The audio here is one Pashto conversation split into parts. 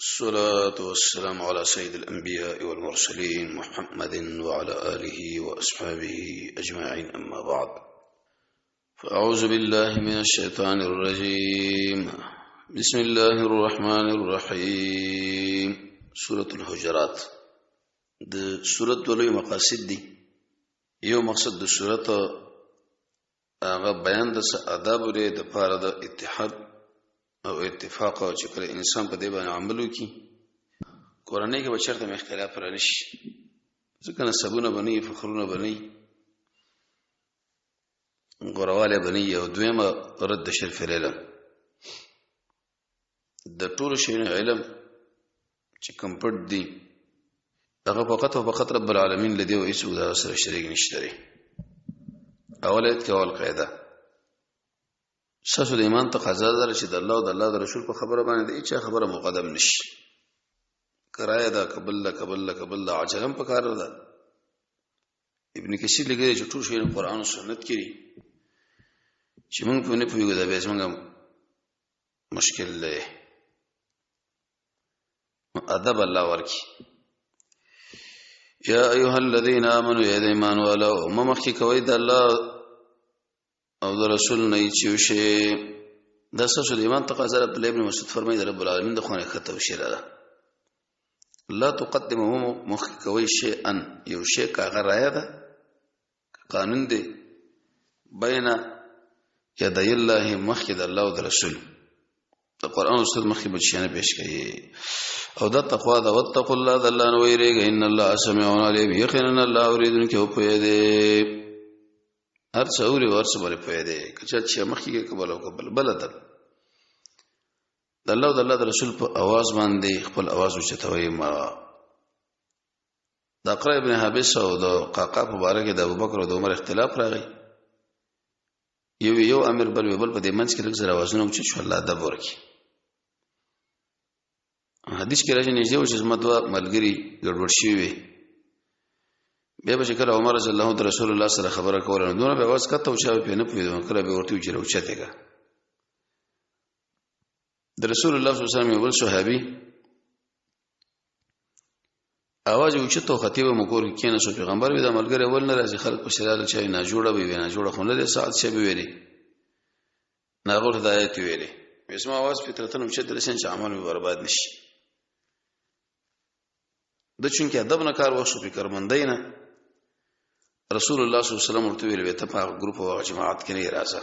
الصلاة والسلام على سيد الأنبياء والمرسلين محمد وعلى آله وأصحابه أجمعين، أما بعد، فأعوذ بالله من الشيطان الرجيم. بسم الله الرحمن الرحيم. سورة الحجرات د سورة ولوی مقاصد دي. یو مقصد د سورة هغه بیان د آداب لري د پاره د اتحاد او اتفاق، او چې کله انسان په دې باندې عمل وکړي کورنۍ کې به چېرته اختلاف رانشي، ځکه نسبونه بني، فخرونه بني، غورواله بني. او دویمه رد شرف العلم، د ټولو شیانو علم چې کوم پټ دي هغه فقط او فقط رب العالمین لدی او هیڅ د سره شریک نشته لري. اولت کې اول قاعده ساسو د ایمان تقاضا ده چې د الله او د الله د رسول په خبره باندې د هیڅ خبره مقدم نشي. کرایه دا قبل عجلم په کار ده. ابن کثیر لګي چې ټول شی قرآن او سنت کې چې موږ په نه پوهیږو دا به زموږ مشکل دی. ادب الله ورکی. یا ایها الذین آمنوا یا ایمان والو مخکې کوي د الله او د رسول نه چې شی د ساسو د ایمان تقاضا ده. ابن مسعود فرمایي د رب العالمین د خونه خطه وشره ده. لا تقدمه مخکې کوي شیئا یو شی کاغه رایا ده قانون دی بین یدی الله، مخکې د الله او د رسول د قرآن او سنت مخکې بچیانه پیش کوي. او دا تقوا ده. واتقوا الله د الله نه ویریږئ، ان الله سميع عليم، یقینا الله اوریدونکی او پوهه دی. هر څه اوري او هر څه باندې پوهه دی. که چې مخکې قبل او قبل بل ده د الله او د الله د رسول په आवाज باندې خپل आवाज وچتوي. ما د اقرا ابن حابس او د قعقاع مبارک د ابوبکر او د عمر اختلاف راغی. یو امر بل په دې منځ کې لږ زره आवाजونه وچ شو. الله ادب ورکړي. حدیث کې راځي نږدې و چې زما دوه ملګري ګډوډ شوي وي. بیا به چې کله عمر رضی الله عنه رسول الله سره خبره کوله نو دونه به आवाज کته او چا په نه پوهېدو، کله به ورته وچره اوچته کا د رسول الله صلی الله علیه وسلم. ول صحابي आवाज اوچته خطیب مکور کې نه سو پیغمبر وي د ملګری ول نه راځي خلک په شراله چای نه جوړه وي نه جوړه خو نه دي ساعت شي ویلي نه غوړ هدایت ویلي. اسمه आवाज فطرتن اوچته لسن چې عمل برباد نشي. د چونکې ادب نه کار وشو فکرمندای نه رسول الله صلی الله علیه وسلم ورته ویل ته په ګروپ او جماعت کې نه راځه.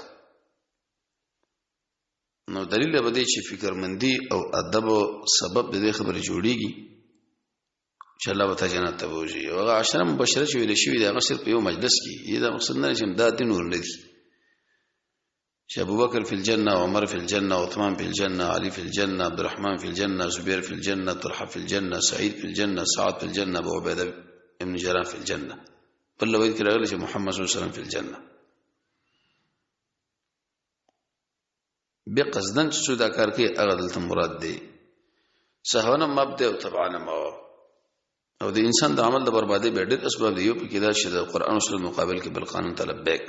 نو دلیل به دی چې فکرمندی او ادب سبب د دې خبرې جوړیږي چې الله وتعالى جنت ته وځي. او هغه عشره مبشره چې ویل شوی دا غسر په یو مجلس کې دا مقصد نه چې دا د نور نه دي چې ابوبکر فی الجنه، عمر فی الجنه، عثمان فی الجنه، علی فی الجنه، عبد الرحمن فی الجنه، زبیر فی الجنه، طلحه فی الجنه، سعید فی الجنه، سعد فی الجنه، ابو عبیده ابن جراح فی الجنه. بل وایي کې راغلی چې محمد صلی الله علیه وسلم فی الجنه. به قصدن چې دا کار کوي هغه دلته مراد دی. سهونه مبدا او طبعا ما او د انسان د عمل د بربادي به ډېر اسباب دی. یو په کې دا چې د قران او سنت مقابل کې بل قانون تلبیک.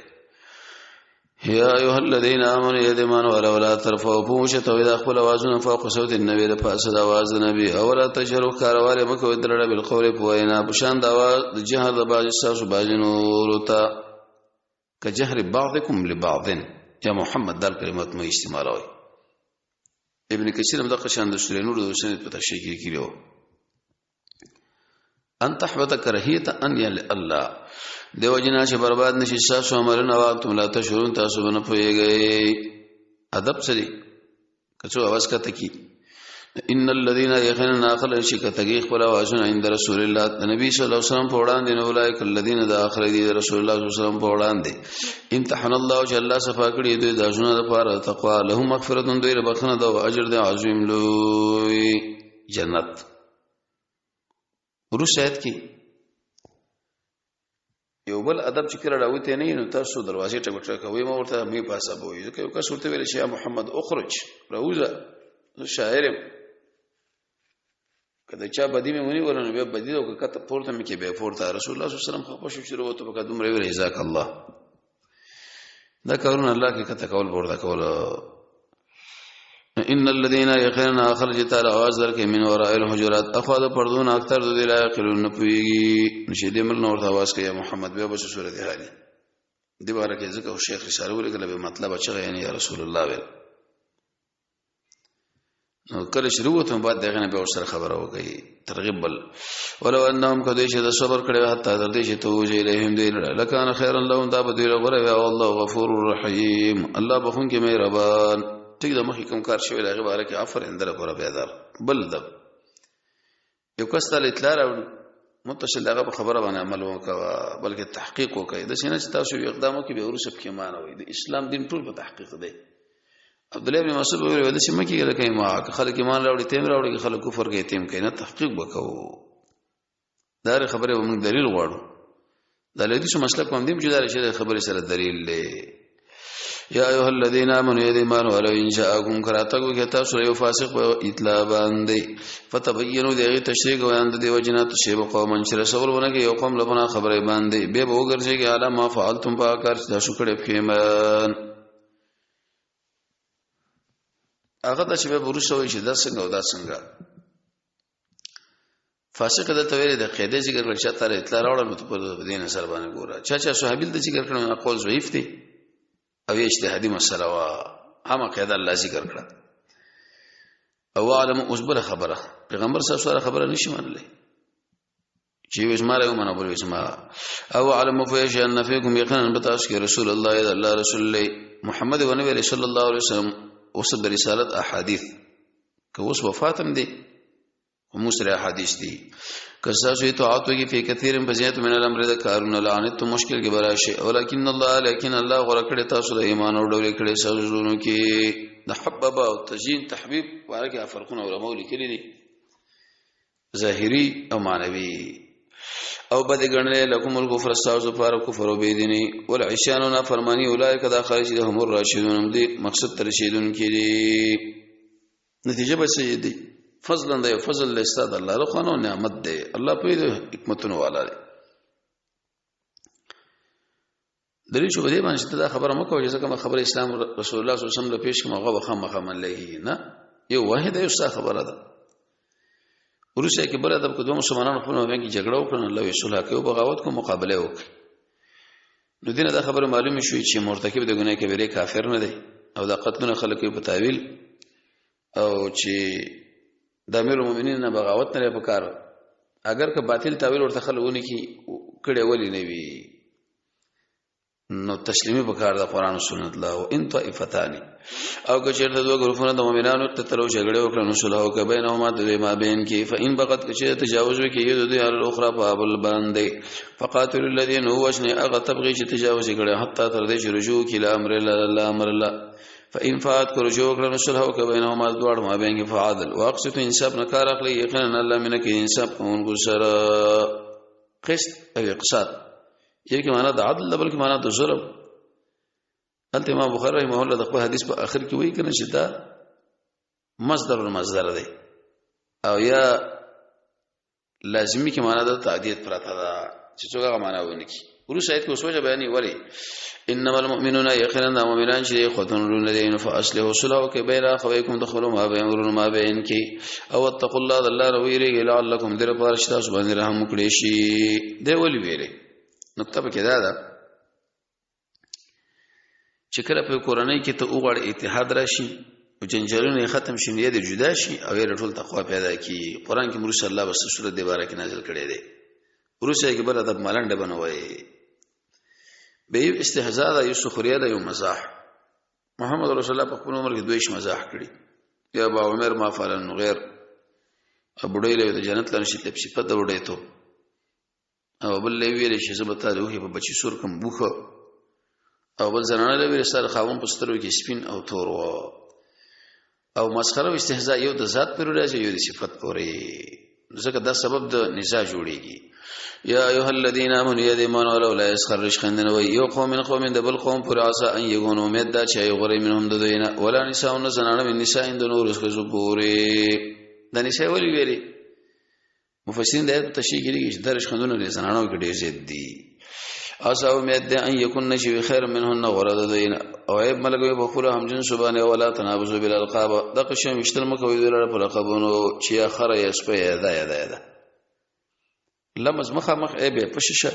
یا ایها الذین آمنوا یدمنوا ولا ترفعوا فوشتوا اذا خپل اوازونه فوق صوت النبی د پاسه د आवाज د نبی او ولا تجهروا کارواله مکو درړه بالقول فوینا بشان د आवाज د جهر د باج ساسو باج نور تا کجهر بعضکم لبعض. یا محمد دال کلمات مو استعمالوي. ابن کثیر هم د قشان د سورې نور د سنت په تشریح کې کړو. ان تحبط کرهیت ان یل الله دیو جنا چې برباد نشي تاسو عملونه وختم لا تشورون تاسو نه پويږئ. ادب سری کڅو आवाज کته کی ان الذين يخنون اخل شکتگی خپل आवाजونه عند رسول الله نبی صلی الله علیه وسلم په وړاندې نو اولئک الذين داخل دي رسول الله صلی الله علیه وسلم په وړاندې امتحان الله جل صفا کړی دوی د ژوند لپاره تقوا لهم مغفرت دوی ربخنه او اجر د عظیم لوی جنت. ورس آیت کې یو بل ادب چې کړه راوته نه نو تاسو دروازې ټکټ کوي ما ورته می پاسه بوي ځکه یو کس ورته ویل شي محمد اخرج راوځه شاعر کله چا بدی مې ونی ورنه به بدی او کته پورته مې کې به پورته رسول الله صلی الله علیه وسلم خو شو شروع وته په قدم ری رضاک الله دا کارونه الله کې کته کول ورته کول ان الذين يقينا خرجت على आवाज درکې من وراء الحجرات اخذ پردون اکثر ذو لا يقلون پوي نشي دې مل نور आवाज کوي محمد به بس سورته حالي دی باره کې ځکه شیخ اشاره ولګل به مطلب چې یعنی یا رسول الله ویل نو کله شروع ته بعد دغه نه به سره خبره وکړي ترغیب بل ولو انهم کدی چې د صبر کړي حتی تر دې چې توجه الیهم دې لکان خیرا لهم دا به دی غره او الله غفور رحیم الله بخون کې مهربان ټیک د مخې کوم کار شوی هغه باره کې عفو اندره پر بیادر بل د یو کس ته اطلاع راوړي متصل هغه خبره باندې عمل وکړه بلکې تحقیق وکړي د سینې چې تاسو یو اقدامو کې به ورسب کې مان وي د اسلام دین ټول په تحقیق دی عبد الله بن مسعود ویل د سیمه کې لکه ما خلک ایمان راوړي تیم راوړي خلک کفر کوي تیم کوي نه تحقیق وکړو دا خبره موږ دلیل غواړو د لدې څه مسله کوم دیم چې دا شی خبره سره دلیل دی یا ایها الذین آمنوا ایمانوا ولو ان جاءکم کراتکو کې تاسو یو فاسق په اطلاع باندې فتبینوا دغه تشریح ویاند دی وجنات شیب قوم چې رسول ونه کې یو قوم لپاره خبره باندې به وګرځي کې اعلی ما فعلتم باکر تاسو کړه پیمان هغه د چې به ورسوي چې دا څنګه او دا څنګه فاسق د تویل د قاعده ذکر کړل چې تر اطلاع راوړل نو په دین سره باندې ګوره چا صحابیل د ذکر کړو قول ضعیف دی او اجتهادي مسله وا هم قاعده الله ذکر کړه او علم اصبر خبره پیغمبر صلی الله علیه وسلم خبره نشي منلې چې وسماره یو منو بل وسما او علم فیش ان فیکم یقینا بتاش کې رسول الله الله رسول الله محمد و نبی صلی الله علیه وسلم اوس د رسالت احادیث که اوس وفاتم دي ومسر احادیث دي کساسو اطاعتو کی فی کثیر بزیات من الامر د کارون لعنت مشکل کې براشه ولکن الله غره کړه تاسو د ایمان او ډول کړه سوزونو کې د حبب او تزیین تحبیب ورکه فرقونه علماء لیکلي دي ظاهری او معنوي او بد ګڼل لكم الكفر استعوذ فار کفر وبدنی والعصيان فرمانی اولئک دا خارج هم الراشدون دي مقصد ترشیدون کې دي نتیجه به څه دي فضلا دی فضل استاد الله له قانون نعمت دی الله په حکمتونو والا دی درې شو دې باندې دا خبره مکو چې څنګه خبره اسلام رسول الله صلی الله علیه وسلم له پیش کوم هغه خامخا منلې نه یو واحد یو څه خبره ده ورسې کې بل ادب کو دوه مسلمانانو په نوم کې جګړه وکړه الله یې صلح کوي او بغاوت کو مقابله وکړي نو دینه دا خبره معلومه شوې چې مرتکب د ګناه کبیره کافر نه دی او دا قتلونه خلک په تعویل او چې د امیر المؤمنین نه بغاوت نه پکار اگر که باطل تعویل ورته خلونه کی کړي ولې نه وي نو تسلیمي پکار د قران او سنت الله او ان طائفتان او که چیرته دوه ګروپونه د مؤمنانو ته تلو جګړه وکړي نو صلح او بینهما د ما بین کې فإن بغت که تجاوز وکړي یو د الاخرى په بل باندې فقاتل الذين هو وجن اغه تبغي چې تجاوز کړي حتی تر دې چې رجوع کله امر الله فإن فات کو رجوع کړه صلح او بینهما دوړ ما بین کې فعادل واقصت انصاف نه کار اخلي یقینا الله منه کې انصاف کوونکو سره قسط او اقساط یی کې معنا د عدل بلکې معنا د ظلم انت امام بخاری رحمه الله د خپل حدیث په اخر کې وایي کنه چې دا مصدر دی او یا لازمی کې معنا د تعدیت پراته ده چې څنګه معنا ونه کی ورس آیت کې وسوجه بیانې وری انما المؤمنون يقينا مؤمنان چې خدون لدين فاصله صلح کې بین اخويكم دخلوا ما بين ما بين کې او اتقوا الله الله رويره لعلكم در پرشتا سبحان رحم کړي شي دی ولي ویلي نقطه به کدا ده چې کله په قرآنی کې ته وګړ اتحاد راشي او جنجالونه ختم شي نه دي جدا شي او یې ټول تقوا پیدا کی قرآن کې مرسل الله بس سورۃ دی بارک نازل کړي دي ورسې کې بل ادب ملنډ بنوي به استهزاء ده یو سخريه ده یو مزاح محمد رسول الله په خپل عمر کې دویش مزاح کړي یا ابو عمر ما فعلن غیر ابو ډیله د جنت لنشي په صفات د وډې ته او بل ویل چې زبته له په بچی سور کوم بوخه او بل زنانه له ویل سره خاون پسترو کې سپین او تور او مسخره او استهزاء یو د ذات پر راځي یو د صفات پورې ځکه دا سبب د نزاع جوړيږي یا ایها الذين امنوا يدمنوا ولا يسخر رشخندن و یو قوم من قوم د بل قوم پر عسى ان يكونوا امید دا چې غره منهم د دوینه ولا نساء زنانه من نساء د نور اسکو پورې د نساء ولي ویلي مفسرین د تشریح کوي چې درش خندونه د زنانو کې ډېر زیات دي اسا امید ده ان یکن نشي خیر منهن غرد دین او ایب ملګری په خپل هم جنس باندې ولا تنابزوا بالالقاب دغه شی مشتل مکوې دلاره په لقبونو چې اخره یې سپه ده لمز مخ ایبه پششه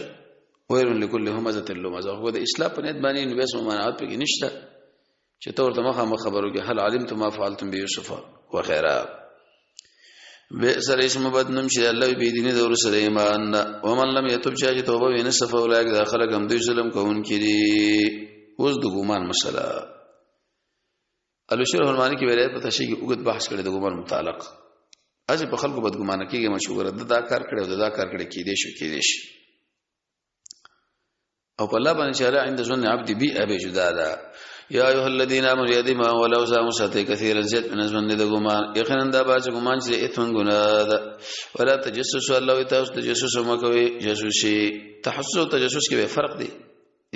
وير لكل همزه لمزه هو د اسلام په نت باندې نو بس ممانعات پکې نشته چې تور ته مخه خبرو کې هل علمتم ما فعلتم بيوسف وخيرا بئسر اسم بدنم چې الله به دیني د ورسره ایمان ومن لم يتوب چې توبه ویني صف اولایک داخله کوم دوی ظلم کوون کړي اوس د ګومان مسله الشرح المانی کې ویل په تشریح کې وګت بحث کړي د ګومان متعلق اځه په خلکو بد ګمان کېږي مشهور دا کار کړي او دا کار کړي کې دي شي او په الله باندې شرع عند ظن عبد بي ابي جدادا يا ايها الذين امنوا يدما ولو زاموا ساتي كثيرا زيت من ظن د ګمان یقینا دا باز ګمان چې اثم ګناه ده ولا تجسسوا الله تاسو تجسس مکوي جاسوسي تحسس او تجسس کې فرق دی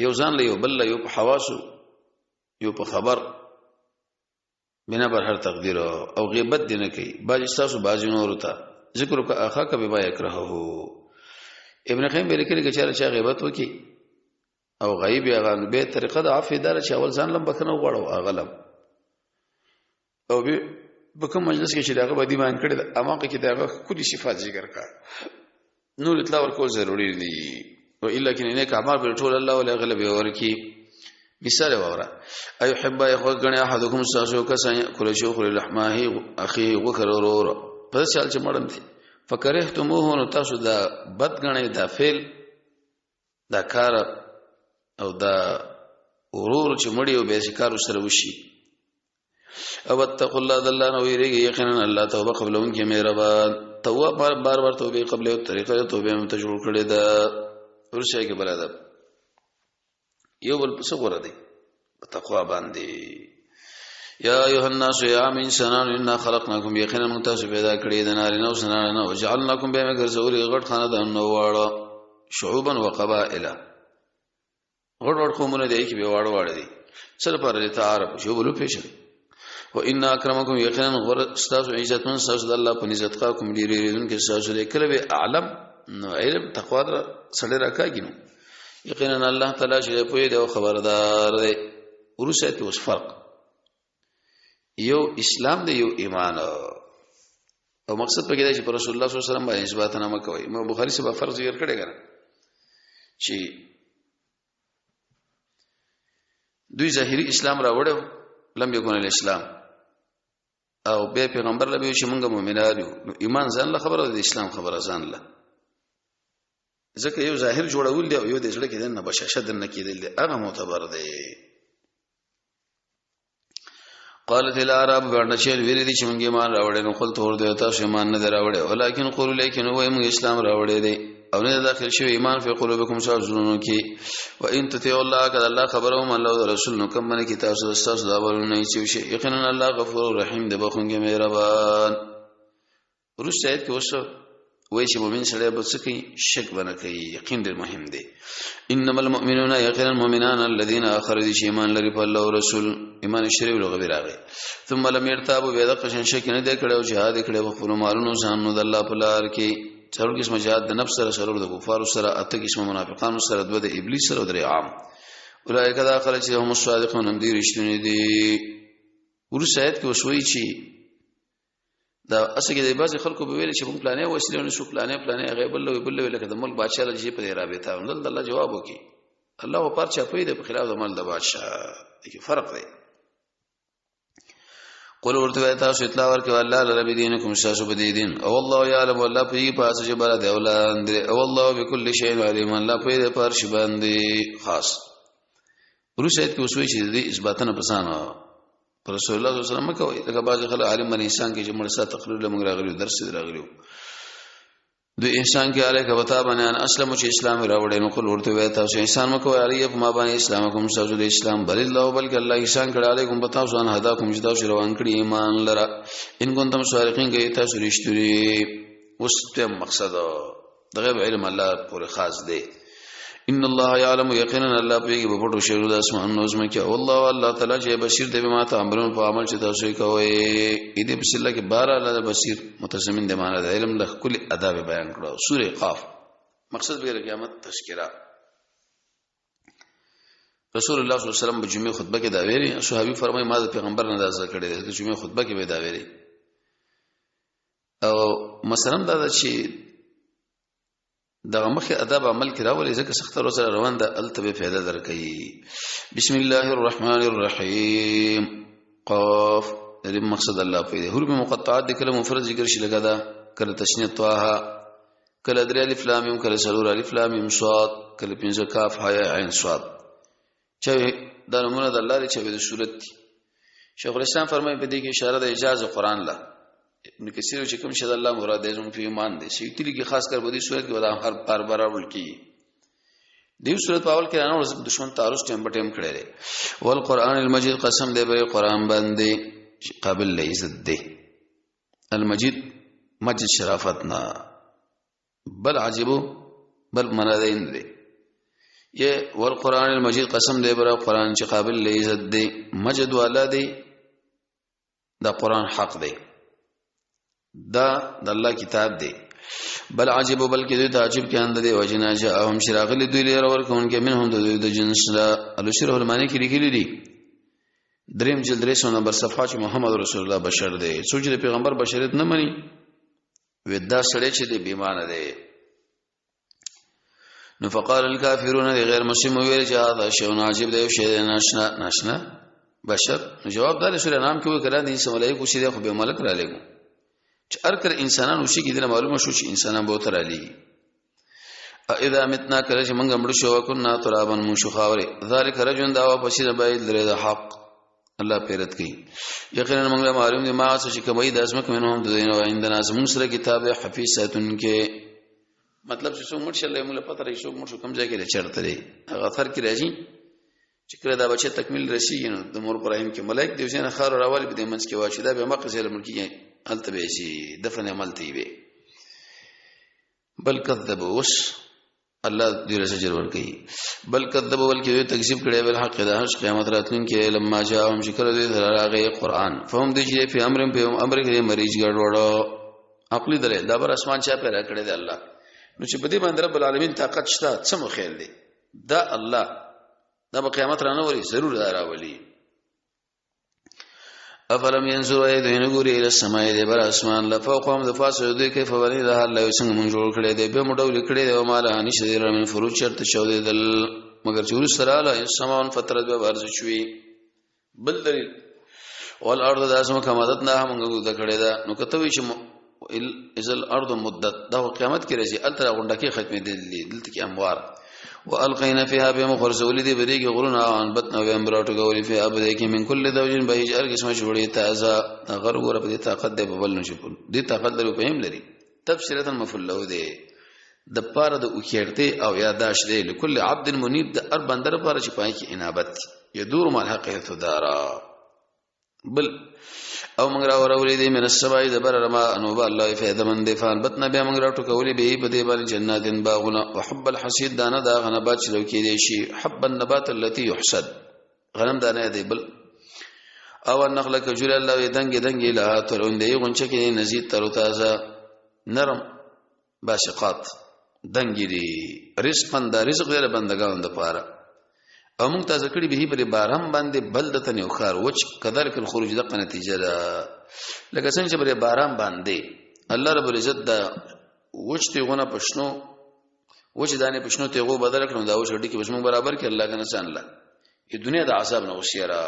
یو ځان له یو بل یو په حواسو یو په خبر بنا بر هر تقدیر او غیبت دي نه کوي باج تاسو باج نور ته ذکر کا اخا کا بما يكرهه ابن قیم لیکلی چې غیبت وکي او غیب یغان به طریقه د عفو دار چې اول ځان لم بکنه وغړو اغلم او به کوم مجلس کې چې داغه بدی مان کړي اماقه کې داغه کلی صفات ذکر کا نور اطلاع ورکول ضروری دي و الا کین نه کمال پر ټول الله ولا غلب ورکی مثال وره اي حب يخو غني احدكم ساسو کسان کول شو خل لحمه اخي وکرور په سال چې مړم دي فکرهتموه نو تاسو دا بد غني دا فعل دا کار او دا ورور چې مړی او به شکار سره وشي او اتقوا الله دلنا نو یریږي یقینا الله توبه قبلون کې مهربان توبه بار توبه قبل او طریقه توبه هم تجربه کړی دا ورشه کې بل ادب یو بل څه غره دی تقوا باندې یا ایها الناس یا انسانان انا خلقناکم یقینا من تاسو پیدا کړی د نار نو سنان نو جعلناکم به مگر زوري غټ خاندان نو واړه شعوبا وقبائل غړ قومونه دی چې به واړه دي سره پر تعارف شو بلو پیشن و ان اکرمکم یقینا غر استاذ عزتون استاذ الله په عزت کا کوم ډیر ډیرون کې استاذ دې کله به اعلم نو علم تقوا سره راکاږي نو یقینا الله تعالی چې په دې خبردار دی ورسه ته اوس فرق یو اسلام دی یو ایمان او مقصد په کې دی چې پر رسول الله صلی الله علیه وسلم باندې اثبات نه کوي امام بخاری سے فرض ذکر کړی غره چې دوی ظاهري اسلام راوړو لم یکن الاسلام او به پیغمبر لبه چې موږ مؤمنان یو ایمان ځان له خبره د اسلام خبره ځان له ځکه یو ظاهر جوړول دی او یو د ځړه کې نه بشاشت نه کېدل دی هغه معتبر دی قالت الاعراب برنشل ویل دي چې موږ ایمان راوړل نو خپل تور دی تاسو ایمان نه راوړل ولیکن قولوا لیکن وای موږ اسلام راوړل دی او نه داخل شوی ایمان فی قلوبکم شاذون کی و ان تطیعوا الله قد الله خبرهم الله رسول نو کوم من کتاب استاد دا ورونه چې شي یقینا الله غفور رحیم دی بخونګه مهربان ورسته کې وسو وای چې مؤمن سره به څه کوي شک بنه کوي یقین ډیر مهم دی انما المؤمنون یقینا المؤمنان الذين اخرجوا ایمان لري په الله او رسول ایمان شریف لغوی راغی ثم لم يرتابوا بيد قشن شک نه دی کړو جهاد کړو په خپل مالونو ځانو د الله په لار کې څلور قسم جهاد د نفس سره سره د کفار سره اته قسم منافقان سره د ابلیس سره د عام اولئک دا خلک چې هم صادقون هم دي رښتونی دي ورسایت کې وسوي چې دا اسګه د بعض خلکو به ویل چې موږ پلانې وسیله نه شو پلانې غیب الله بل لکه د ملک بادشاہ لږه په رابطه ول الله جواب وکي الله او پر چا پیدا په خلاف د مال د بادشاہ کې فرق دی قل ورته تاسو اطلاع ورکړه الله لرب دینکم شاسو بدیدین او الله یعلم الله په پاسه چې بل دی اولاد او الله بكل شیء علیم الله په پر شی باندې خاص ورسېد کې وسوي چې دې اثباتنه پسانه رسول الله صلی الله علیه وسلم کوي لکه بعض خلک عالم باندې انسان کې چې مرسته تقریر له موږ راغلي درس راغلي د انسان کې علیه وتا باندې اسلام چې اسلام راوړې نو قل ورته وای تاسو انسان مکو علیه په ما باندې اسلام کوم سوجو د اسلام بل الله بلک الله انسان کړه علیکم بتاو ځان هدا کوم چې تاسو روان کړی ایمان لره ان کوم صادقین کې تاسو رښتوري وسته مقصد دغه علم الله پورې خاص دی ان الله يعلم يقينا الله په په پټو شی د اسمان نو زما کې والله الله تعالی چې بشیر دی به ما ته امرون په عمل چې تاسو کوي دې بسم الله کې 12 الله بشیر متضمن دی معنا د علم له کل اداب بیان کړو سوره قاف مقصد به قیامت تذکرہ رسول الله صلی الله علیه وسلم په جمعه خطبه کې دا ویلي صحابي فرمایي ما د پیغمبر نه دا ذکر کړی دی چې جمعه خطبه کې به دا ویلي او مثلا دا چې دغه مخه ادب عمل کې راولي ځکه سخت روزه روان ده التبه فایده درکې بسم الله الرحمن الرحیم قاف دې مقصد الله په حروف مقطعات د کلمو مفرد ذکر شي لګا دا کله تشنیه طه کله درې الف لام میم کله سلور الف لام میم صاد کله پنځه کاف حیا عین صاد چې دا نمونه د الله لري چې د صورت شیخ الاسلام فرمایي په دې کې اشاره د اجازه قران له ابن کثیر چې کوم شد الله مراد یې زموږ په ایمان دي سیتلی کې خاص کر په دې صورت کې ودا هر بار برابر کی دې صورت په اول کې نه ورس دشمن تعرض ټیم په ټیم کړي والقران المجید قسم دې به قران باندې قابل لعزت دی المجید مجد شرافتنا بل عجبو بل منادین دی یہ والقران المجید قسم دې به قران چې قابل لعزت دی مجد والا دی دا قران حق دی دا د الله کتاب دی بل عجب بلکې دوی تعجب کې اند دی وجنا جاءهم شراغل دوی لري ورکون کې منهم د جنس لا الشرح المانی کې لیکلي دي دریم جلد 300 نمبر صفحه چې محمد رسول الله بشر دی سوچ د پیغمبر بشریت نه مني ودا سړی چې دی بیمانه دی نو فقال الكافرون غیر مسلم ویل چې هذا شیء عجیب دی شی ناشنا بشر جواب دار شو نام کې وکړه دي سملای کو شي خو به ملک را لګو چې ارکر انسانان وشي کې د معلومه شو چې انسانان به تر علی اذا متنا کله چې موږ مړ شو وکنا ترابن مو شو خاوري ذالک رجل دا واپس د درې حق الله پیرت کوي یقینا موږ معلوم دي ما څه چې کوي د ازمک منهم د دین او عندنا زمون سره کتاب حفیظاتن کې مطلب چې څو مرشد له مولا پته راشي مرشد کوم ځای کې چرته لري هغه فر کې راځي چې کله دا بچي تکمیل راشي نو د مور ابراهيم کې ملائک د حسین خار راوالي به د منځ کې واچي دا به مقصد الملکی التبه شي دفن عملتي به بل کذبوا وس الله دې رسجر ور کوي بل کذبوا بلکې تکذیب کړي بل حق د هر قیامت راتلون کې لما جاءهم شکر دې راغی قران فهم دې چې په امر کې مریض ګډوډو عقلي درې دا بر اسمان چا پیدا کړی دی الله نو چې په دې باندې رب العالمین طاقت شته څه مو خیال دی دا الله دا په قیامت رانه وری ضرور راولي افلم ينظروا ايدين غوري الى السماء دې بر اسمان لفوقهم دفاسو دې کیف ولي ده الله څنګه مونږ جوړ کړی دی به مډول کړی دی او مال هنيش دې رمن فروج چرته شو دې دل مگر چې سره له سماون فترت به ورز شوي بل دلیل والارض داسمه کمادت نه مونږ د کړی دا نو کته وی چې اذل ارض مدت دا قیامت کې راځي التر غونډه کې ختمې دي دلته کې اموار والقینا فيها بمخرز ولدي بریګ غرنا عن بطن و امراټ غولي فيها بده کې من كل زوجين بهج هر قسمه جوړي تازه غرب ور په طاقت دی ببل نشي په دې طاقت لري په هم لري تبصره مفعول له دی د پاره د اوخیرته او یاداش دی لكل عبد منيب د ار بندر پاره چې پای کې انابت يدور مال حق يتدارا بل او موږ راولې دې من السماء دبر رما انو الله فائدہ من دې فان بتنا بیا موږ راټو کولې به په دې باندې جناتن باغونه وحب الحسيد دانه دا غنبات چې لو کې دي شي حب النبات التي يحسد غنم دانه دی بل او النخل کجور الله دنګ له ترون دی غونچه کې نزيد تر تازه نرم باشقات دنګ دي رزقن دا رزق دې بندگان د پاره او موږ تاسو کړي به په باران باندې بلدتن یو خار وچ قدر کل خروج دغه نتیجه ده لکه څنګه چې په باران باندې الله رب العزت دا وچته غونه پښنو وچ دانه پښنو ته غو بدل کړو دا وچ هډي کې بسمو برابر کې الله کنه سان الله ې دنیا د عذاب نه وسیرا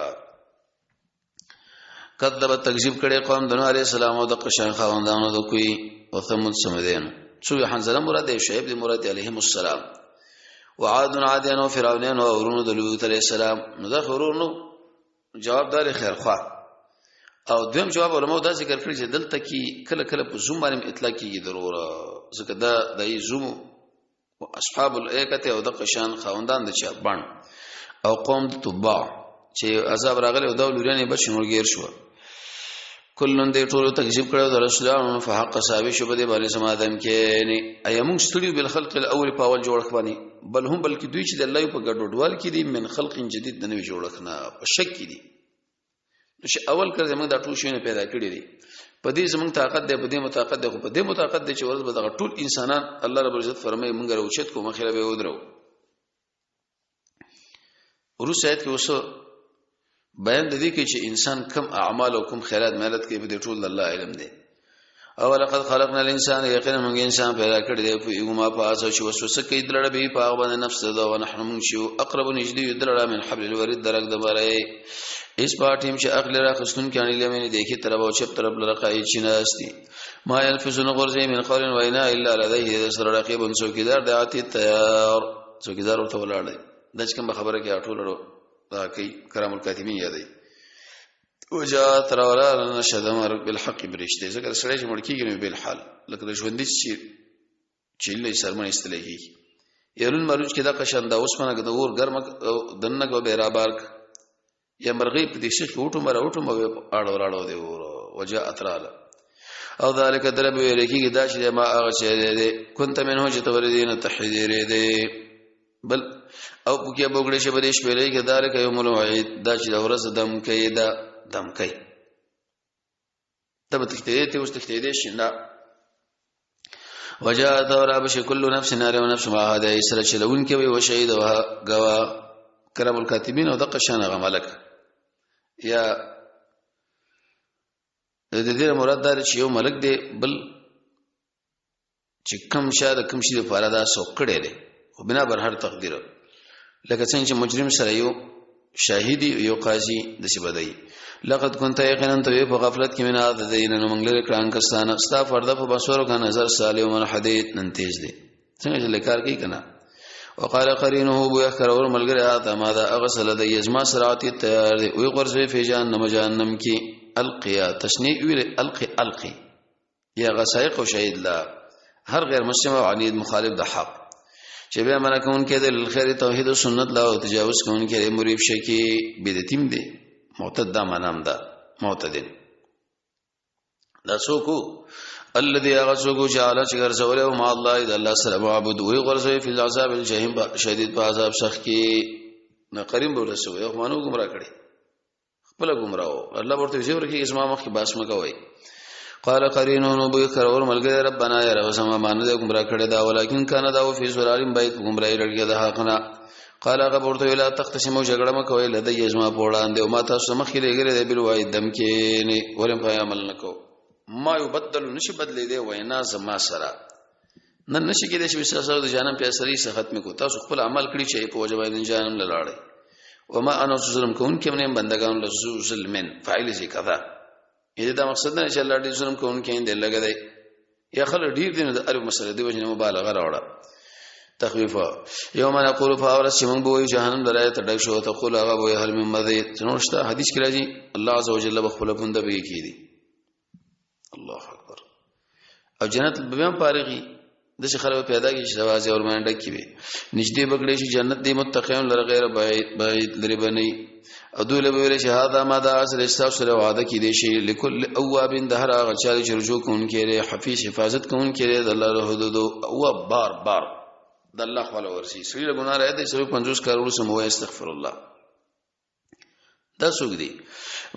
کذب تکذیب کړي قوم دنو عليه السلام او د قشان خواندانو د کوي او ثمود سمدين څو حنزله مراد شعیب د مراد عليهم السلام وعاد عادیان او فرعونان او ورونو د لوط علیہ السلام نو دا ورونو جوابدار خیر خوا او دویم جواب علماء دا ذکر کړی چې دلته کې کله کله په زوم باندې اطلاق کیږي ضروره ځکه دا د زوم او اصحاب الایکه او د قشان خوندان د چا بان او قوم د تبع چې عذاب راغلی او دا لوريانه به شمولګیر شو کلون دې ټول تکذیب کړو د رسولانو فحق صاحب شو بده باندې سمادم کې نه ايمون ستړي بل خلق الاول په اول جوړ خباني بل هم بلکې دوی چې د الله په ګډوډوال کې دي من خلق جديد نه جوړ خنه په شک کې دي چې اول کړه موږ دا ټول شی نه پیدا کړی دي په دې زموږ طاقت دی په دې مطاقت دی په دې مطاقت دی چې ورځ به دا ټول انسانان الله رب عزت فرمایي موږ راوچت کو مخې به ودرو ورس آیت کې اوس بیان د دې کې چې انسان کم اعمال او کم خیرات مهنت کوي به ټول الله علم دی. او لقد خلقنا الانسان یقینا موږ انسان پیدا کړی دی په یو ما پاسه چې وسوسه کوي دلړه به په هغه باندې نفس ده او نحن موږ شو اقرب نجدي دلړه من حبل الورید درک د بارے اس پاتیم چې اخل را خستون کانی لمنه دیکي طرف او چپ طرف لرقای چیناستی ما يلفظون غرزه من قول وینا الا لديه سر رقیب څوکیدار د عتی تیار څوکیدار ورته ولاړ دی د کوم خبره کې اټولړو دا کوي کرام الکاتبین یادای وجاء تراولا نشدمر بالحق برشته ذکر سړی چې مړ کیږي نو بل حال لکه د ژوندۍ چې لې سرمن استلهي يرون مروج کې دا قشن دا اوس منه د اور ګرم دنه کو به رابارک یا مرغی په دې شیخ وټو مر وټو مو اړو دی وجاء تراولا او ذلك درب ورکی دا چې ما هغه چې كنت منه چې توردین تحذير دی بل او پوکي بوګړې شه بده شپېلې کې ذلك يوم الوعید دا چې ورځ دم کوي دا دم کوي تبه تختې ته اوس تختې شنه وجاء ثورا بش كل نفس نار ونفس ما هذا يسر شلون کې وي وشهيد وغوا کرام الکاتبین او دغه شان غملک یا د دې مراد دا چې یو ملک دی بل چې کم شاده کم شي د فاردا سوکړې دی او بنا بر هر تقدیر لکه څنګه چې مجرم سره یو شاهدی یو قاضي د شبدای لقد كنت يقينا تو په غفلت کې من هذا دین نو منګل کړه کستانه ستا فرده په بصورو کا نظر صالح ومن حدید نن تیز دی څنګه چې لیکار کوي کنه وقال قرينه بو يخر اور ملګری اته ما دا اغسل د یزما سرعتی تیار دی وی قرزه فی جهنم کې القیا تشنیع ویل القی یا غسایق او شهید لا هر غیر مسلم او عنید مخالف د حق چې به امر کوون کې د خیر توحید او سنت لا او تجاوز کوون کې مریب شکی بدعتیم دی معتد دا منام دا معتدین دا سوکو الذي اغسوکو جعل چگر سوله او ما الله اذا الله سره معبود وی غرزه فی العذاب الجحیم شدید په عذاب سخت کې نه قریم ورسو یو مانو گمراه کړي خپل گمراهو الله ورته وزور کې اسما مخ کې باسمه کوي قال قرینون بو کرور ملګری ربانا یا رب سما باندې گمراه کړي دا ولکن کان دا فی سرالم بیت گمراهی لړګه د حقنا قال هغه ورته ویلا تختشمو جګړه مکوې لدی یزما پوړان دی او ما تاسو مخ کې لګره دی بل وای دم کې نه ولم پای عمل نکو ما یبدل نشي بدلې دی وینا زما سره نن نشي کې د شپږ د جانم په اثرې سره ختم کو تاسو خپل عمل کړی چې په وجبای جانم لاړې وما انا ظلم کوم کې من بندگان له ظلمن فاعل شي کذا دې دا مقصد نه چې الله دې ظلم کوم کې دې لګا دی یا خل ډیر دین د ارب مسله دی وجنه مبالغه راوړه تخویفا یوم نقول فاورس چې موږ به جهنم درایت ډک شو تقول هغه به هل من مزید څنورشته حدیث کې راځي الله عزوجل بخله پوند به کیدی الله اکبر او جنت به هم پارغي د شخره پیدا کی شواز او منډه کی وي نږدې بغړې شي جنت دی متقین لر غیر بعید لري بني او دوی له ویل شهاده ما دا اصل استاس سره وعده کی دي شي لكل اواب دهر هغه چاله چې رجوع کوون کړي حفیظ حفاظت کوون کړي د الله حدود او بار د الله خپل ورسي سړي له ګناه راځي چې 50 کارونه سمو استغفر الله دا څوک دی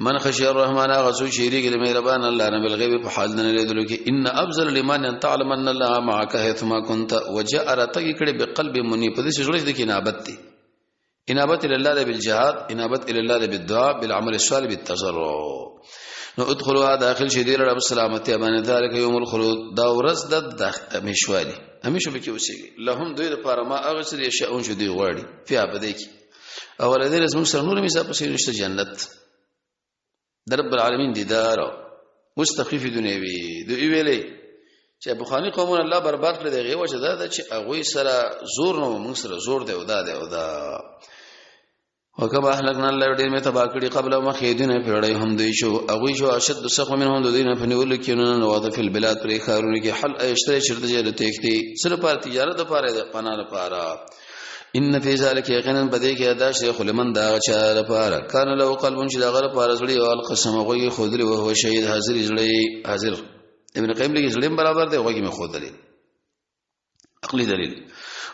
من خشي الرحمن غسو شریک له مهربان الله نه بالغیب په حال نه لیدلو کې ان افضل لمن ان تعلم ان الله معك حيثما كنت وجاء رتق کړي بقلب منيب په دې شغل دي کې انابت دي انابت الى الله بالجهاد انابت الى الله بالدعاء بالعمل الصالح بالتضرع نو ادخلوا داخل شديد رب سلامتی باندې ذلك يوم الخلود دا ورځ د همیشوالي همیشه به کې اوسېږي لهم دوی لپاره ما هغه څه دي شاون شو دی غواړي فیا بده کې اول دې رسول سره نور میسا په نشته جنت در رب العالمین دیدار مستخفی دنیوي دوی ویلې چې بخاری قومون الله برباد کړی دی غوښه دا چې هغه سره زور نو موږ سره زور دی او دا وکبه اهلکنا الله ډیر می تبا کړی قبل ما خیدونه پیړای هم دوی شو هغه شو اشد سخم منهم دوی په نیول کې نن واضح البلاد پر خارونه کې حل اشتري شرط جره تکتی سره پر تجارت لپاره د پناه لپاره ان فی ذلک یقینا بده کې ادا شیخ لمن دا چا لپاره کان له قلب چې دا غره پر زړی او القسم غوي خودلی او هو شهید حاضر زړی حاضر ابن قیم لګي زړیم برابر دی غوي می خودلی عقلی دلیل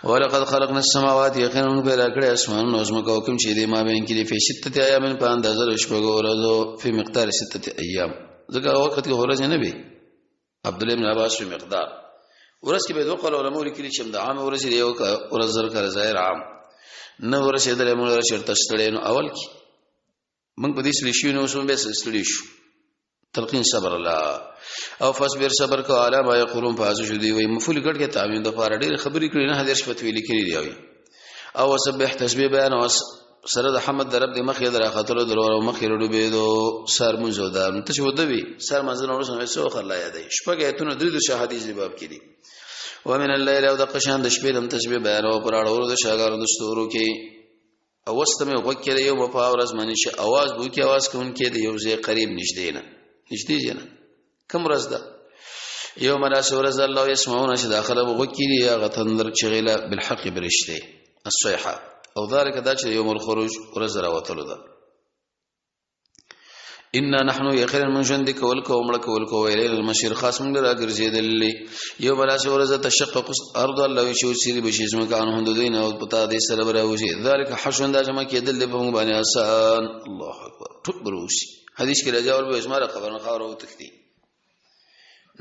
ولقد خلقنا السماوات يقينا پیدا کړی اسمانونو او زمکو کوم چې دی ما بین کې په 6 ایام په اندازه شپږو ورځو په مقدار 6 ایام ځکه وخت کې ورځ نه وي عبد الله بن عباس په مقدار ورځ کې به دوه قول علماء لیکلي چې د عام ورځ دی او ورځ زر کړه ظاهر عام نو ورسېدل موږ چرته ستړي نو اول کې موږ په دې سلی شو نو سم به ستړي شو تلقین صبر الله او فصبر صبر کو اعلی ما یقولون فازو شو دی وای مفعول ګډ کې تعوین د فار ډېر خبرې کړي نه حدیث فتوی لیکلي دی وای او سبح تسبیح بیان او سره د حمد رب د مخې در خاطر درور او مخې رډو به دو سر منځو دا ته شو دوی سر منځ نو سم سو خلا یادې شپږه ایتونه درې د حدیث باب کې دي ومن الليل او د قشان د شپې د تسبیح بیان او پر اړه د شاګارو د ستورو کې او واستمه وکړه یو په اورز منی شي आवाज بو کې आवाज کوونکې د یو ځای قریب نشته نه نشته نه کوم ورځ ده یو مناسب ورځ الله يسمعون چې داخله وکړي هغه تندر چغیلا بالحق برشته الصيحه او ذلك دا چې یوم الخروج ورځ راوتلو ده ان نحن يخير من جندك والكوملك والكويل المشير خاص من راګرځیدل یو مناسب ورځ تشقق ارض الله يشو سيري بشيزم كانوا هندوین او پتا دې سره براوځي ذلك حشون دا جمع کېدل په موږ باندې آسان الله اکبر تبروسی حدیث کې راځي او به اسماره خبرونه خاورو تکتي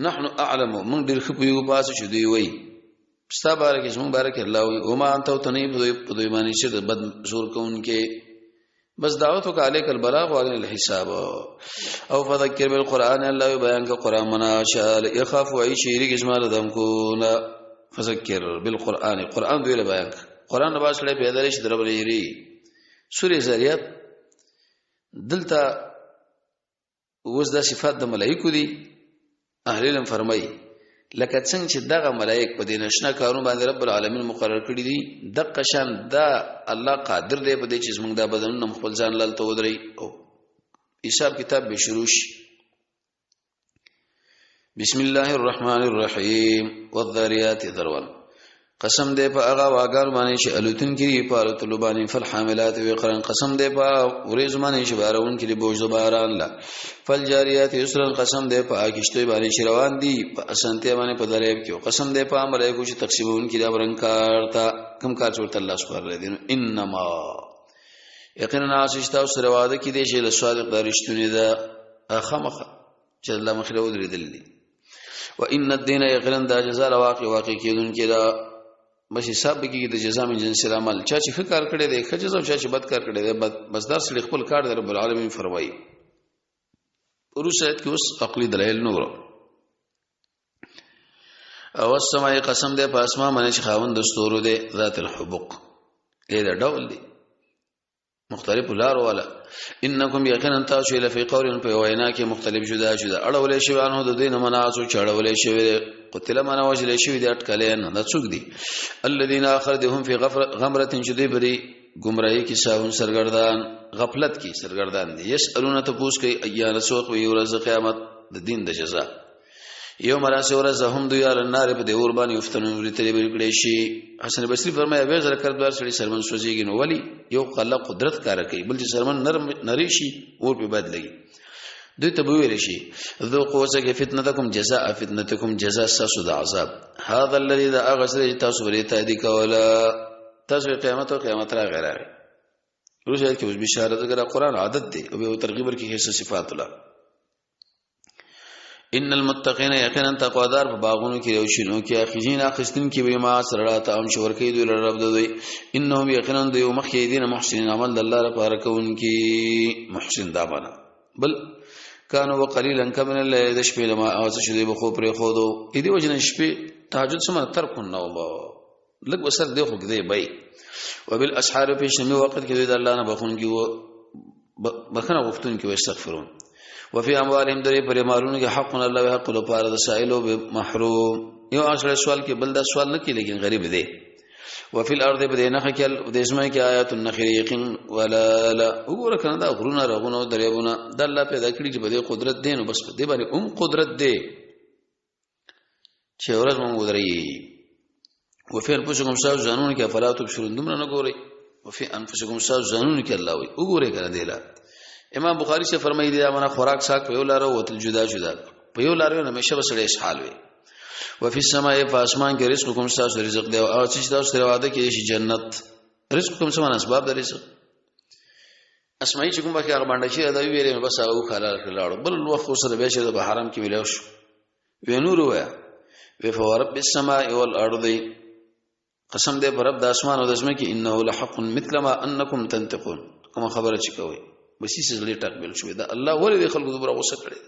نحن اعلم من ډیر خپو یو پاس شو دی وای ستا بارک اسم بارک الله وای او ما انت تنی په دوی باندې چې بد زور کون کې بس دعوتو کا علیک البلاغ واغن الحساب او فذکر بالقران الله بیان کا قران منا شال يخاف عيش ریګ اسمال دم کو فذکر بالقران قران دوی بیان قران نه باسړې پیدا لري درب لري سورې زریات دلته وز د صفات د ملائکو دي اهل علم فرمایي لکه څنګه چې دغه ملائک په دې نشنا کارونه باندې رب العالمین مقرر کړی دي د قشان دا الله قادر دی په دې چې موږ دا بدن نم خپل ځان لالته ودري او حساب کتاب به شروع شي بسم الله الرحمن الرحیم والذاريات ذروا قسم دې په هغه واګار باندې چې الوتن کې په الوتلو باندې فالحاملات وقرن قسم دې په ورېز باندې چې بارون کې بوج باران لا فالجاریات یسرا قسم دې په اکشته باندې چې روان دي په اسانته باندې په دریاب کې قسم دې په ملائکه چې تقسیمون کې دا برنکار تا کم کار چورته الله سبحانه دې انما یقینا اسشتا سره واده کې دې چې له صادق دارشتونه ده خمخه چې الله مخله ودرېدل دي وان الدين یقینا دا جزاء واقع کېدون کې دا بس حساب کې د جزاء من جنس العمل چا چې ښه کار کړی دی ښه جزاء چا چې بد کار کړی دی بس در سره خپل کار د رب العالمین فرمایي ورسېد کې اوس عقلي دلایل نور او السماء قسم ده په اسمان باندې چې خاوند د ستورو دی ذات الحبق دا ډول دی مختلف لارو والا انکم یقینا تاسو اله فی قول په وینا کې مختلف جدا اړولې شی انه د دین مناسو چړولې شی قتل من وجل شی د اٹکلین د څوک دی الذين اخرجهم فی غمره جدبری گمراهی کې ساون سرګردان غفلت کې سرګردان دي یسالون تپوس کوي ایان سوق وی ورځ قیامت د دین د جزاء یوم راس ورځ هم دوی ال النار په دی اور باندې یفتنون لري کړي شي حسن بصری فرمایا به زر کړدار سړي سرمن سوځيږي نو ولی یو قله قدرت کار کوي بل چې سرمن نری شي اور په بد لګي دوی ته ویل شي ذوقوا وسګ فتنتکم جزاء فتنتکم جزاء ساسو د عذاب هذا الذي ذا اغسر تاسو ورته دي کولا تاسو قیامت او قیامت را غیره روزه کې اوس بشارت غره قران عادت دی او ترغیب ورکې حصہ صفات الله ان المتقین یقینا تقوادار په باغونو کې یو شنو کې اخیجین اخستین کې به ما سره ته ام شور کې دوی رب دوی انهم یقینا دوی مخیدین محسنین عمل الله لپاره کوونکی محسن دامنه بل کانوا وقلیلا کمن الليل د شپې لما اوس شوی به خو پر خودو دې وجنه شپې تهجد سم تر کو نو لګ وسر دی خو دې بای وبالاسحار په شمی وخت کې د الله نه بخون کې و بخنه غفتون کې واستغفرون وفي اموالهم درې پر مالونو کې حق الله حق لپاره د سائل او محروم یو اصل سوال کې بل دا سوال نه کې لیکن غریب دی وفي الارض بدینه کې د اسماء کې آیات النخل یقین ولا لا وګوره کنه دا غرونه رغونه دریابونه د الله پیدا کړی چې بده قدرت دین او بس په دې باندې قدرت دی چې ورځ موږ درې وفي انفسکم ساو زانون کې فلا تبصرون دمر نه ګوري وفي انفسکم ساو زانون کې الله وي وګوره کنه دی لا امام بخاری سے فرمایي دی امانه خوراک ساک په یو لارو وتل جدا جدا په یو لارو نه مشه بسړې اسحال وي وفي السماء فاسمان کې رزقکم تاسو رزق دی او چې تاسو سره وعده کې شي جنت رزقکم سمان اسباب د رزق اسماء چې کوم به هغه باندې شي دا ویلې بس او خلال کلاړو بل وخت سره به شي د حرام کې ویلو شو وینور وای و فورب السماء والارض قسم دې پر رب د اسمان او د زمکه انه لحق مثل ما انکم تنطقون کوم خبره چې کوي بسې سړي تقبل شوې دا الله ولې خلکو دبره غوسه کړي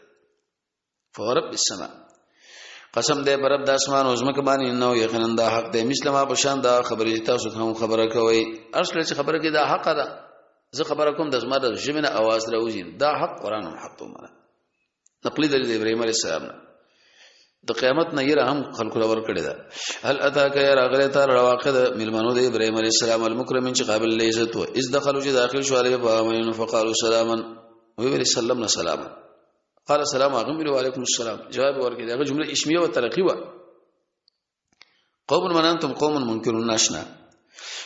فورب السماء قسم دې پر رب د اسمان او زمکه باندې انه یقینا دا حق دې مثل ما بشان دا خبره تاسو هم خبره کوي ارسل چې خبره کې دا حق ده زه خبره کوم د زمره ژبنه आवाज راوځي دا حق قران هم حق ومنه نقلی د ابراهيم عليه السلام د قیامت نه یره هم خلق لور کړی دا هل اتاک یا غره تر واقع د ملمنو د ابراهيم عليه السلام المکرمین چې قابل لعزت و اذ دخلوا چې داخل شو علیه فامنوا فقالوا سلاما وی سلمنا سلاما قال السلام علیکم السلام جواب ورکړي دا جمله اسمیه او ترقی و قوم من انتم قوم منکرون ناشنا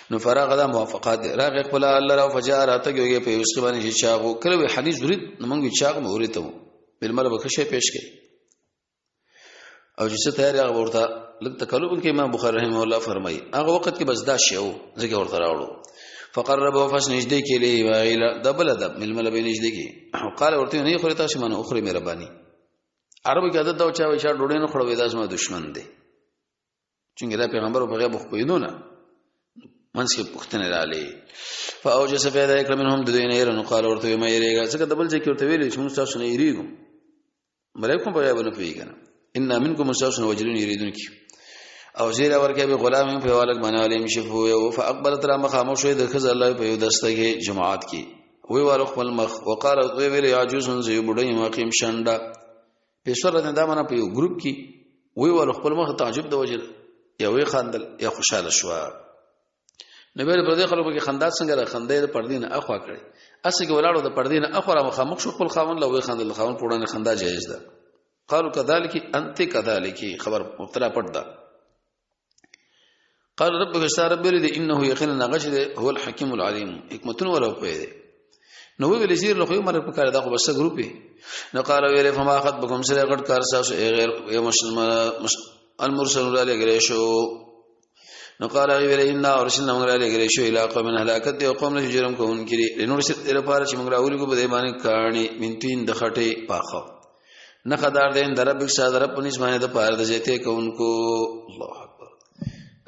نو فراغ دا موافقات راغ خپل الله را فجاء راتګي په یوسف باندې چاغو کله حدیث ورید موږ چاغ مورته بالمره به ښه پیش کړي او چې څه تیار هغه ورته لږ تکلف کې امام بخاری رحمه الله فرمایي هغه وخت کې بس دا شیو ځکه ورته راوړو فقربه فسنجدي کې لې وایلا دبل دب ململ به نجدي کې قال ورته نه خوري تاسو منه اخري مهرباني عربو کې عادت دا چا وي چې ډوډۍ نه خړوي دا زما دشمن دی څنګه دا پیغمبر په غیب خو پېدونه منځ کې پښتنه رالي فاوجس فیدا اکرمنهم دین ایرن قال ورته ما یریګا څنګه دبل ځکه ورته ویل چې موږ تاسو نه یریګو ملائکه په غیب نه پیګنه ان منکم مستوسن وجلون يريدون کی او زیر ورکه به غلام په والک باندې علیم شفو او فاقبلت را مخامو شوی د خز الله په یو دسته کې جماعت کې وی ورخ خپل مخ وقال وی ویل یاجوزن زی بډای مقیم شنډا په سره دا منه په یو ګروپ کې وی ورخ خپل مخ تعجب د وجه یا وی خندل یا خوشاله شو نبی پر دې خلکو کې خندات څنګه را خندې د پردین اخوا کړي اسې کې ولاړو د پردین اخوا را مخامخ شو خپل خاون له وی خندل خاون پوره خندا جایز ده قالوا كذلك انت كذلك خبر مبتلا پټ ده قال ربك اشترى برد انه يقينا غشد هو الحكيم العليم حکمتون ولا پوهه نو وی لزیر له خو مر په کار دا خو بس ګروپي نو قال ویل فما خطبكم سره غټ کار ساس غیر مسلمان المرسل علی غریشو نو قال ویل ان ارسلنا من علی غریشو الى قوم هلاكت او قوم له جرم کوون کړي لنور سره لپاره چې موږ راولي کو به باندې کانی منتین د خټه پاخه نه خدار دین درب صادر په نسبانه د پاره د جته کوونکو الله اکبر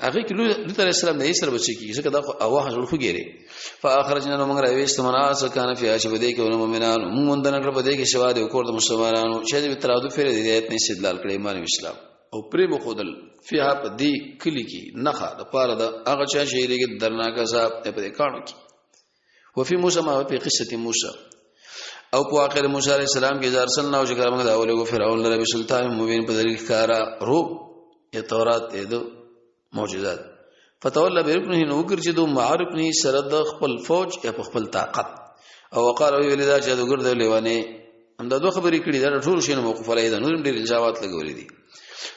هغه کلو د اسلام نه سره بچی کی څنګه دا او حضور خو ګيري فاخرجنا موږ راويست مناس کان فی اش بده کې ونه مؤمنان موږ دنه کړ بده کې شوا د کور د مسلمانانو چې د ترادف فر د ایت نه استدلال کړي ایمان اسلام او پرې مخودل فيها په دې کلی کې نخا د پاره د هغه چا شی لګي درناکه صاحب په دې کانو کې وفي موسی ما په قصه موسی او په اخر موسی عليه السلام کې ځارسلنا او چې کومه دا ولې فرعون له سلطان مبین په دلیل کارا روب یا تورات دې معجزات فتولى بركنه نو ګرځي دو معارف نه سره د خپل فوج یا خپل طاقت او وقال ولدا چې د ګرځي لیوانه هم دا دوه خبرې کړې دا ټول شي موقوف علیه ده نور ډیر الزامات لګولې دي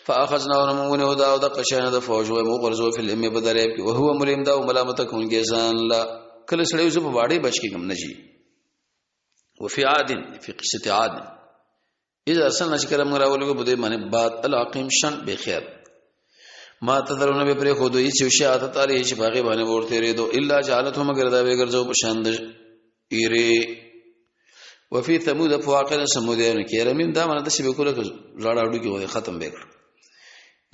فاخذنا ونمونه او دا د قشانه د فوج او مغرزو فی الام بدریب او هو ملیم دا ملامت کوونکی ځان لا کله سړیو زو په باړې بچ کې کم نشي وفي عاد في قصه عاد اذا ارسلنا شكرا مراولو بده من بعد الاقيم شن بخير ما تذرون به پر خود هیڅ شی عادت علی چې باغې باندې ورته ریدو الا جعلته مگر دا به ګرځو په شاند ایری وفي ثمود فواقل سمودیان کې رمین دا منه د شی به کوله لاړاړو کې وای ختم وکړ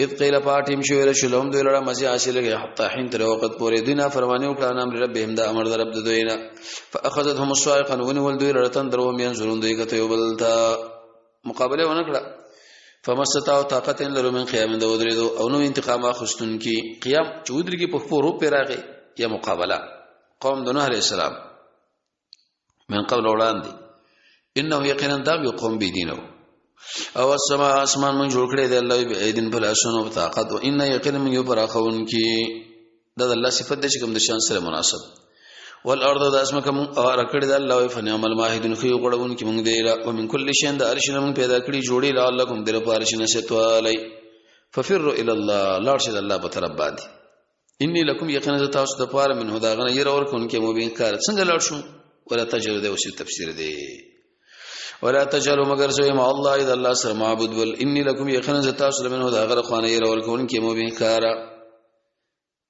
اذ قيل فاتم شویر شلوم دوی لړه مزي حاصله حتا حين تر وخت پورې دینا فرمانه وکړه نام ربهم دا امر در رب دوینا فاخذتهم الصاعقه ونول دوی لړتن درو مين زرون دوی کته یو بلتا مقابله ونکړه فمستطاع طاقت لرو من قیام د ودریدو او نو انتقام اخستون کی قیام چودري کی په پورو پیراغه یا مقابله قوم د نوح عليه السلام من قبل وړاندې انه یقینا دا یو قوم بيدینو او السما اسمان من جوړ کړی دی الله به اذن په لاسونو په طاقت او ان یقینا من یو براخون کی دا الله صفت د کوم د شان سره مناسب والارض د اسمکه من اور کړی دی الله فنعم الماهدون خو غړون کی موږ دی او من کل شی د ارشنه موږ پیدا کړی جوړی لعلکم در پارشنه شتوالی ففر الى الله لا شد الله په طرف باندې انی لکم یقینا تاسو د پاره من هدا غنه ير اور کون کی مبین کار څنګه لړ شو ولا تجربه د وسی تفسیر دی ولا تجعلوا مگر سوی ما الله اذا الله سر معبود ول انی لکم یقینا تاسو منه دا غره خانه ير اور کون کی مبین کار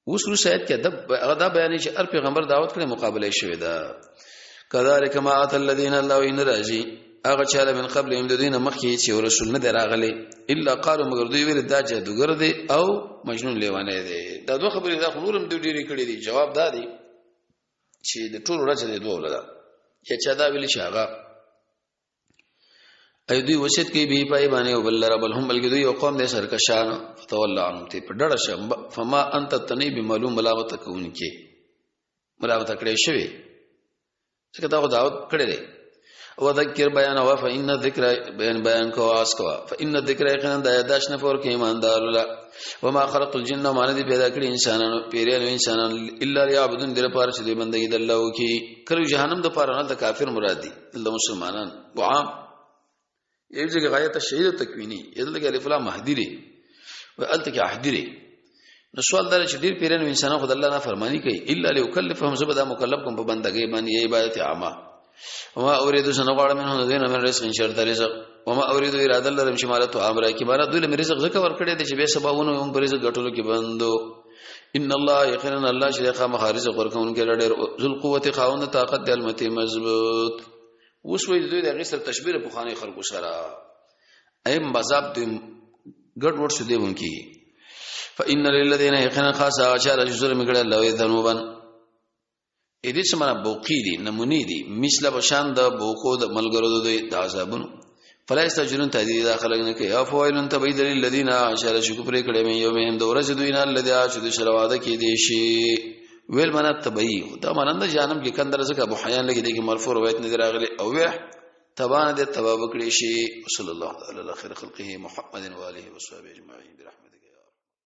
وسلو شاید کې دا بیان چې هر پیغمبر دعوت کړي مقابله شوی دا کذالک ما ات الذين الله ان راجی هغه چاله من قبل هم د دینه مخکې چې رسول نه دراغلي الا قالوا مگر دوی ویل دا جادوګر دی او مجنون لیوانه دی دا دوه خبرې دا خلورم دوی ډېری کړې دي جواب دا دی چې د ټول ورځ د دوه ولدا چې چا دا ویل شاغه اي دوی وصیت کوي به پای باندې او بل رب هم بلګي دوی قوم دې سرکشان فتول عنهم ته په ډړ شه فما انت تني بمعلوم ملاوت کوونکې ملاوت کړې شوی څنګه دا دعوت کړې ده او ذکر بیان او فإن الذکر بیان کو واس کو فإن الذکر یقینا د یاداش نه فور کې ایماندار الله وما خلق الجن وما ندی پیدا کړی انسانانو پیرانو انسانان الا ليعبدون در پار چې دې بندګي د الله کی کړو جهنم د پار نه د کافر مراد دي د مسلمانان وعام یو ځکه غایت شهید تکوینی یدل کې الف لام محذری و الت کې احذری نو سوال دا چې ډیر پیرانو انسانانو خدای الله نه فرمانی کوي الا ليكلفهم زبدا مکلف کوم په بندګي باندې عبادت عامه وما اريد سنغړ منه دین من رزق شرط رزق وما اريد اراده لرم شمالت امر کی بار دوی له رزق زکه ور کړی د چې به سببونه هم پر رزق غټلو کې بندو ان الله یقینا الله شریخه مخارج ورکون کې ډېر ذل قوت خاوند طاقت د المتی مضبوط اوس وی دوی د غسر تشبیه په خانه خلق سره ایم مذهب د ګډ ور شو دی مونږ کی فان للذین یقینا خاصه اشار ظلم کړه الله ذنوبن اې دې سمره بوقی دي نمونی دي مثله بشان د بوقو د ملګرو د عذابونو فلا استجرون تهدید داخله نه کوي افوایلن تبید للذین اشار شکر کړه مې یوم هم دورز دوینه الذی اشد شرواده کې دي شي ویل منه تبعی دا مانند جانم کې کندر زکه ابو حیان لګي دي کې مرفوع روایت نه دراغلي او تبان دې تباب کړي شي صلی الله تعالی علی خیر خلقه محمد و علیه و صحبه اجمعین برحمته